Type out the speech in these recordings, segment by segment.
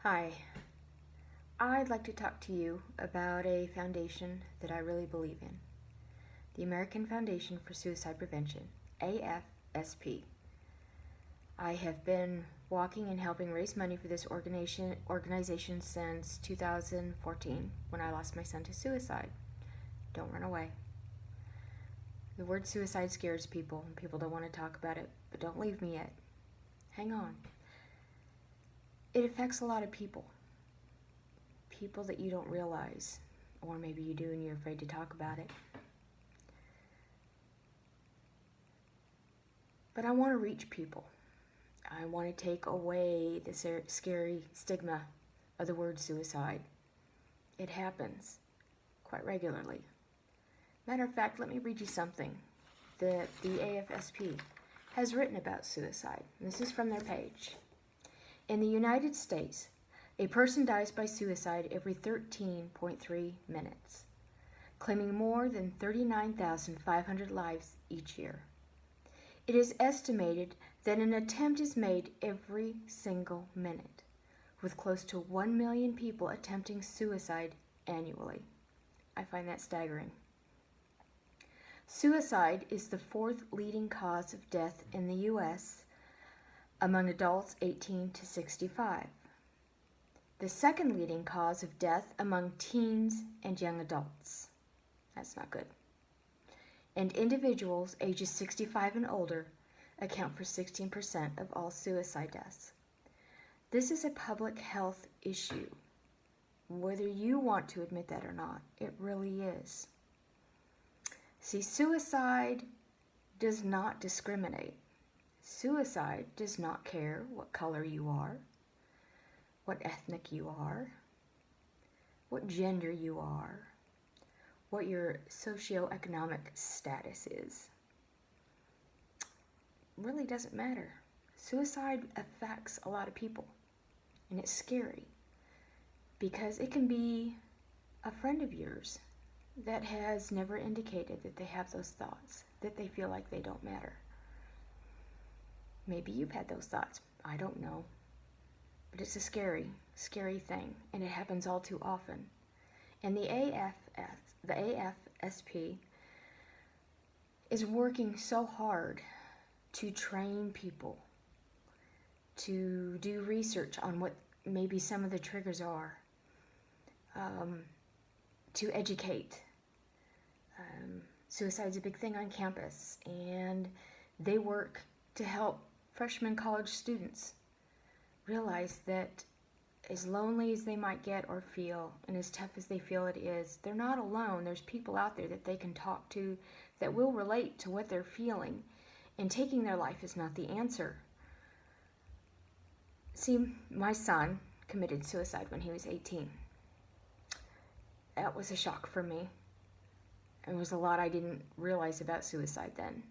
Hi, I'd like to talk to you about a foundation that I really believe in. The American Foundation for Suicide Prevention, AFSP. I have been walking and helping raise money for this organization since 2014 when I lost my son to suicide. Don't run away. The word suicide scares people and people don't want to talk about it, but don't leave me yet. Hang on. It affects a lot of people. People that you don't realize, or maybe you do and you're afraid to talk about it. But I want to reach people. I want to take away the scary stigma of the word suicide. It happens quite regularly. Matter of fact, let me read you something that the AFSP has written about suicide. This is from their page. In the United States, a person dies by suicide every 13.3 minutes, claiming more than 39,500 lives each year. It is estimated that an attempt is made every single minute, with close to 1 million people attempting suicide annually. I find that staggering. Suicide is the fourth leading cause of death in the U.S. among adults 18 to 65. The second leading cause of death among teens and young adults. That's not good. And individuals ages 65 and older account for 16% of all suicide deaths. This is a public health issue. Whether you want to admit that or not, it really is. See, suicide does not discriminate. Suicide does not care what color you are, what ethnic you are, what gender you are, what your socioeconomic status is. It really doesn't matter. Suicide affects a lot of people, and it's scary because it can be a friend of yours that has never indicated that they have those thoughts, that they feel like they don't matter. Maybe you've had those thoughts. I don't know. But it's a scary, scary thing, and it happens all too often. And the AFSP is working so hard to train people, to do research on what maybe some of the triggers are, to educate. Suicide's a big thing on campus, and they work to help freshman college students realize that as lonely as they might get or feel, and as tough as they feel it is, they're not alone. There's people out there that they can talk to that will relate to what they're feeling, and taking their life is not the answer. See, my son committed suicide when he was 18. That was a shock for me. There was a lot I didn't realize about suicide then.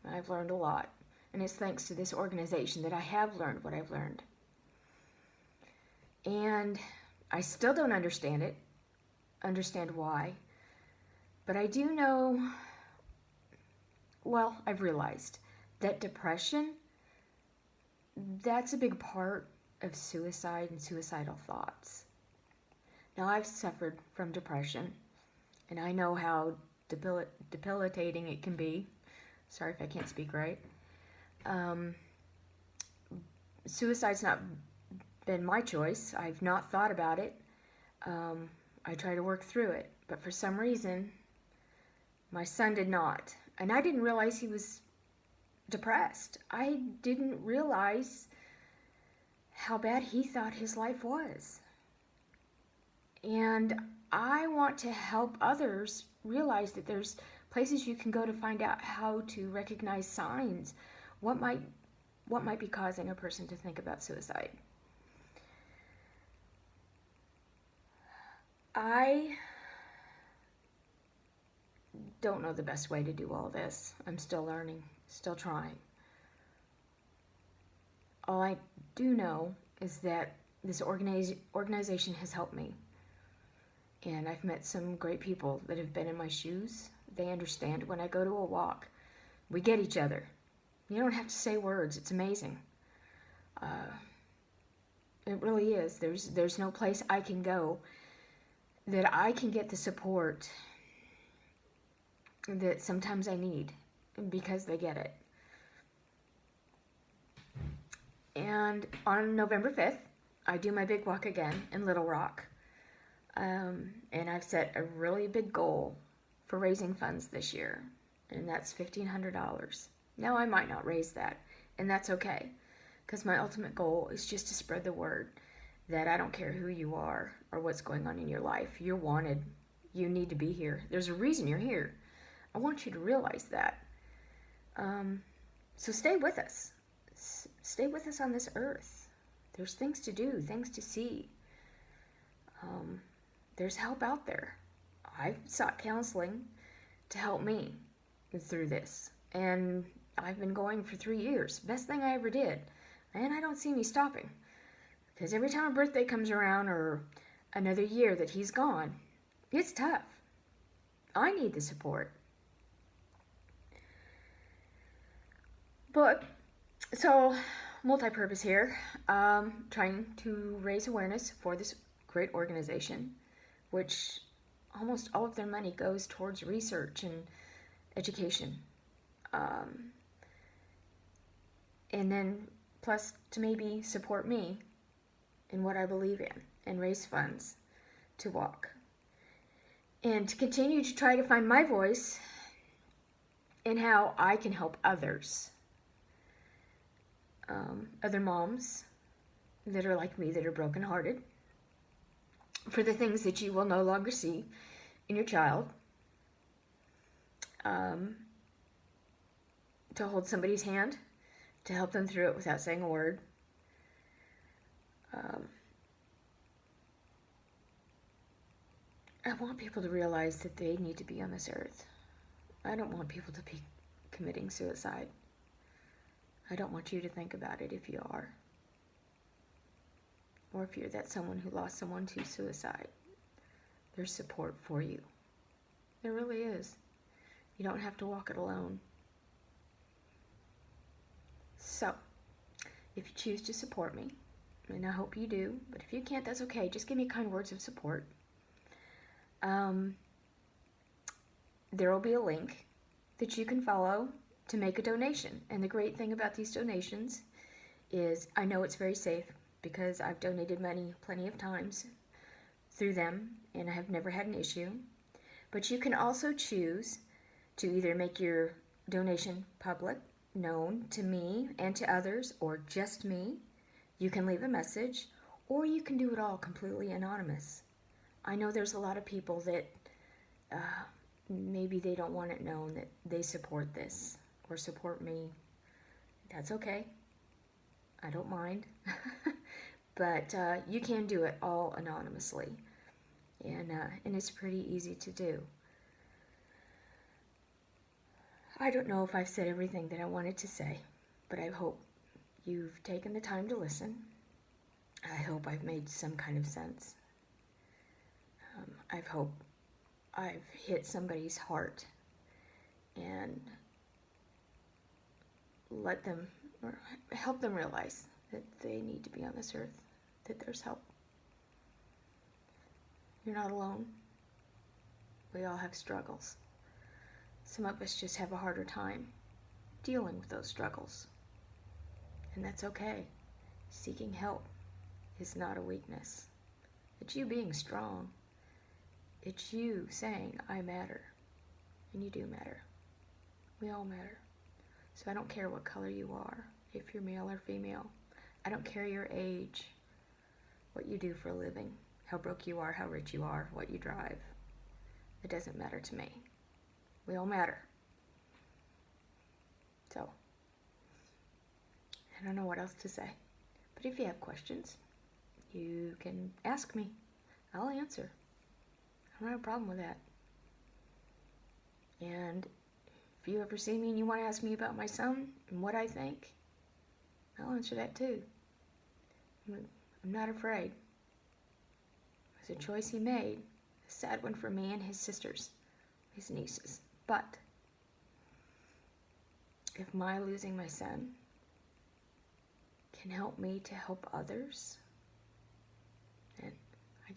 I've learned a lot, and it's thanks to this organization that I have learned what I've learned. And I still don't understand why, but I do know, well, I've realized that depression, that's a big part of suicide and suicidal thoughts. Now, I've suffered from depression, and I know how debilitating it can be. Sorry if I can't speak right. Suicide's not been my choice. I've not thought about it. I try to work through it, but for some reason, my son did not. And I didn't realize he was depressed. I didn't realize how bad he thought his life was. And I want to help others realize that there's places you can go to find out how to recognize signs. What might be causing a person to think about suicide? I don't know the best way to do all this. I'm still learning, still trying. All I do know is that this organization has helped me. And I've met some great people that have been in my shoes. They understand when I go to a walk. We get each other. You don't have to say words. It's amazing. It really is. There's no place I can go that I can get the support that sometimes I need because they get it. And on November 5th, I do my big walk again in Little Rock. And I've set a really big goal for raising funds this year, and that's $1,500. Now, I might not raise that, and that's okay, because my ultimate goal is just to spread the word that I don't care who you are or what's going on in your life. You're wanted. You need to be here. There's a reason you're here. I want you to realize that. So stay with us. Stay with us on this earth. There's things to do, things to see. There's help out there. I've sought counseling to help me through this. And I've been going for 3 years. Best thing I ever did. And I don't see me stopping. Because every time a birthday comes around or another year that he's gone, it's tough. I need the support. But, so, multi-purpose here. Trying to raise awareness for this great organization, which almost all of their money goes towards research and education. And then, plus, to maybe support me in what I believe in and raise funds to walk. And to continue to try to find my voice in how I can help others. Other moms that are like me, that are brokenhearted for the things that you will no longer see in your child. To hold somebody's hand, to help them through it without saying a word. I want people to realize that they need to be on this earth. I don't want people to be committing suicide. I don't want you to think about it if you are. Or if you're that someone who lost someone to suicide. There's support for you. There really is. You don't have to walk it alone. So, if you choose to support me, and I hope you do, but if you can't, that's okay. Just give me kind words of support. There will be a link that you can follow to make a donation. And the great thing about these donations is I know it's very safe because I've donated money plenty of times through them and I have never had an issue. But you can also choose to either make your donation public, known to me and to others, or just me. You can leave a message, or you can do it all completely anonymous. I know there's a lot of people that maybe they don't want it known that they support this or support me. That's okay. I don't mind. But you can do it all anonymously. And it's pretty easy to do. I don't know if I've said everything that I wanted to say, but I hope you've taken the time to listen. I hope I've made some kind of sense. I hope I've hit somebody's heart and let them, or help them realize that they need to be on this earth, that there's help. You're not alone. We all have struggles. Some of us just have a harder time dealing with those struggles. And that's okay. Seeking help is not a weakness. It's you being strong. It's you saying, I matter. And you do matter. We all matter. So I don't care what color you are, if you're male or female. I don't care your age, what you do for a living, how broke you are, how rich you are, what you drive. It doesn't matter to me. We all matter. So, I don't know what else to say. But if you have questions, you can ask me. I'll answer. I don't have a problem with that. And if you ever see me and you want to ask me about my son and what I think, I'll answer that too. I'm not afraid. It was a choice he made. A sad one for me and his sisters, his nieces. But if my losing my son can help me to help others,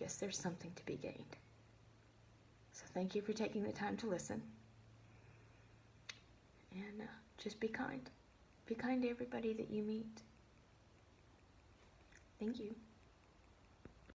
guess there's something to be gained. So thank you for taking the time to listen. And just be kind. Be kind to everybody that you meet. Thank you.